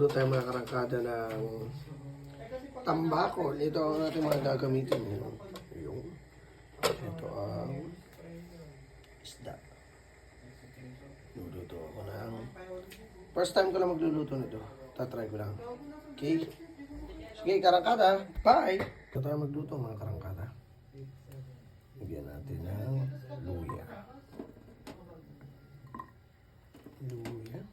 Magluluto tayo mga karangkada ng tambakol. Ito ang ating mga gagamitin. Ito ang isda. Luluto ako ng... First time ko lang magluluto nito. Tatry ko lang. Okay? Sige, karangkada. Bye! Ito tayo magluto mga karangkada. Lagyan natin ng luya. Luya.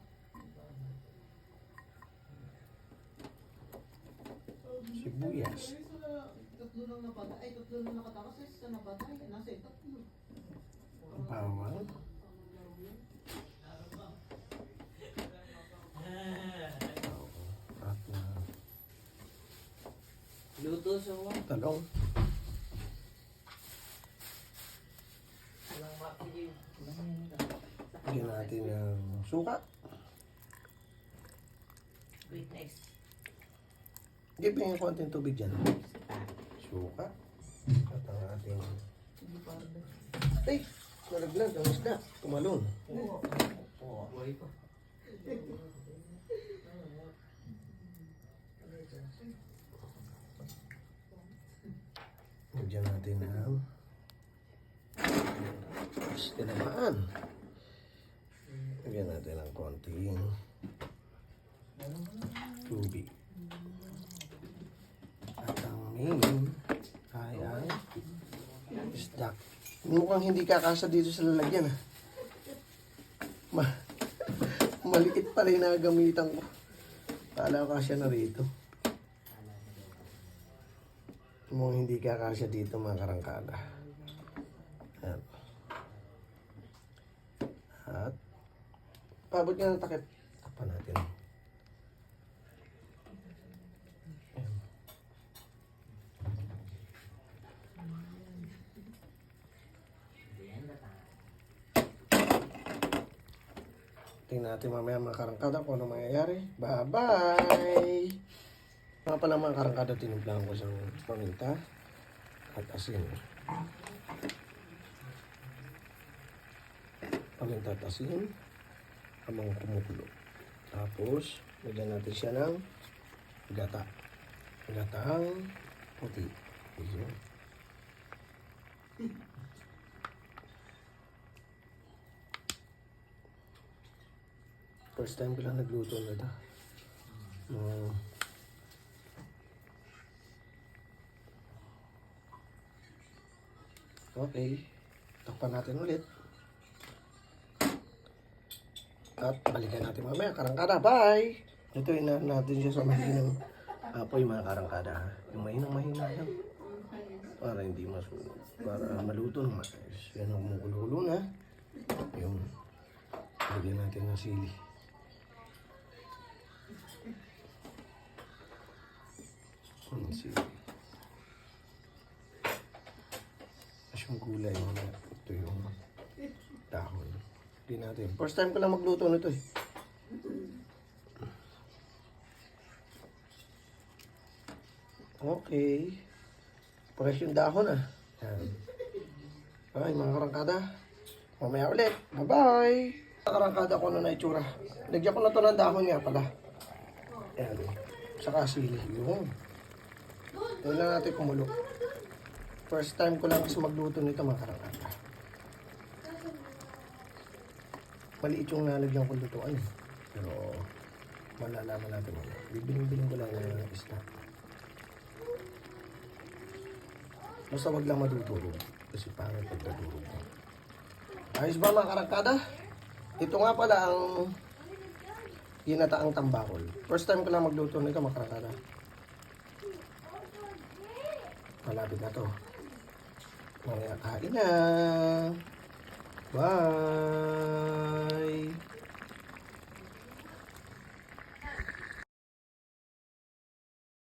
Sibuyas. Bawang. At na Luto sa talong. Lagyan natin ng suka. Witness. Gipin yung konting tubig dyan. Suka. At ang ating... Ay! Nalaglag ang isda. Tumalon. Buhay pa. Lagyan natin ng... tinamaan. Lagyan natin ng konting tubig. At ang main ay ang isda. Mukhang hindi kakasa dito sa lalagyan. Maliit pa rin na gamitan ko. Kala ko kasya na rito. Mukhang hindi kakasya dito mga karangkada. Ayan. At pabot nga ng takip. Tapan natin. Ayan. Tingnan natin mamaya mga karangkada kung ano mangyayari. Bye-bye! Mga pala mga karangkada, tinimplahan ko sa paminta at asin. Paminta at asin habang kumukulo. Tapos, lagyan natin siya ng gata. Gatang puti. Ayan. First time ko lang nagluto na ito. Okay. Takpan natin ulit. At balikan natin mamaya. Karangkada, bye! Ito, inahan natin siya sa mahinang apoy mga karangkada. Yung mahina lang. Para hindi masunog. Para maluto naman. Yan ang kumukulo na. Yung lagyan natin ng sili. Sili. Tapos yung gulay. Ito yung dahon. Hindi natin. First time ko lang magluto nito eh. Okay. Fresh yung dahon ah. Yan. Bye mga karangkada. Mamaya ulit. Bye-bye. Mga karangkada ko na itsura. Lagyan ko na to ng dahon nga pala. Yan. Saka sili. Yun. Yun lang natin kumulo. First time ko lang kasi magluto nito mga karangkada. Maliit yung nalagyan ko lutuan eh. Pero malalaman natin mo. Bibiling ko lang ng isda. Basta wag lang madudurog. Kasi pangit pag nadurog. Ayos ba mga karangkada? Ito nga pala ang ginataang tambakol. First time ko lang magluto nito mga karangkada. Malapit na to. Mamaya kain na. Bye!